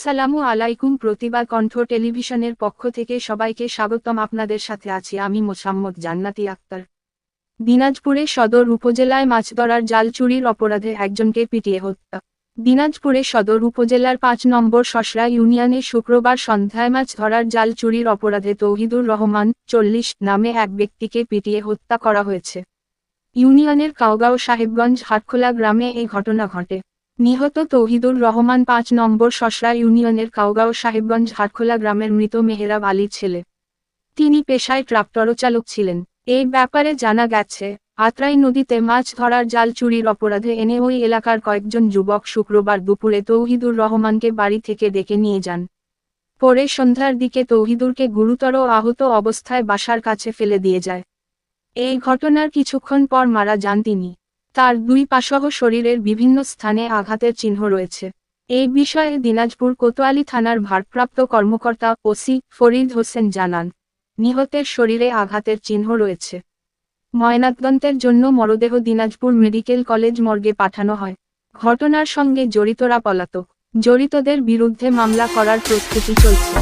আসসালামু আলাইকুম। প্রতিবাদ কণ্ঠ টেলিভিশনের পক্ষ থেকে সবাইকে স্বাগতম। আপনাদের সাথে আছি আমি মোসাম্মদ জান্নাতি আক্তার। দিনাজপুরে সদর উপজেলায় মাছ ধরার জাল চুরির অপরাধে একজনকে পিটিয়ে হত্যা। দিনাজপুরে সদর উপজেলার ৫ নম্বর শশরা ইউনিয়নে শুক্রবার সন্ধ্যায় মাছ ধরার জাল চুরির অপরাধে তৌহিদুর রহমান ৪০ নামে এক ব্যক্তিকে পিটিয়ে হত্যা করা হয়েছে। ইউনিয়নের কাউগাঁও সাহেবগঞ্জ হাটখোলা গ্রামে এই ঘটনা ঘটে। নিহত তৌহিদুর রহমান ৫ নম্বর শশরা ইউনিয়নের কাউগাঁও সাহেবগঞ্জ হাটখোলা গ্রামের মৃত মেহেরাব আলীর ছেলে। তিনি পেশায় ট্রাক্টর চালক ছিলেন। এই ব্যাপারে জানা গেছে, আত্রাই নদীতে মাছ ধরার জাল চুরির অপরাধে এনে ওই এলাকার কয়েকজন যুবক শুক্রবার দুপুরে তৌহিদুর রহমানকে বাড়ি থেকে ডেকে নিয়ে যান। পরে সন্ধ্যার দিকে তৌহিদুরকে গুরুতর আহত অবস্থায় বাসার কাছে ফেলে দিয়ে যায়। এই ঘটনার কিছুক্ষণ পর মারা যান তিনি। তার দুই পাসহ শরীরের বিভিন্ন স্থানে আঘাতের চিহ্ন রয়েছে। এই বিষয়ে দিনাজপুর কোতোয়ালি থানার ভারপ্রাপ্ত কর্মকর্তা ওসি ফরিদ হোসেন জানান, নিহতের শরীরে আঘাতের চিহ্ন রয়েছে। ময়নাতদন্তের জন্য মরদেহ দিনাজপুর মেডিকেল কলেজ মর্গে পাঠানো হয়। ঘটনার সঙ্গে জড়িতরা পলাতক। জড়িতদের বিরুদ্ধে মামলা করার প্রস্তুতি চলছে।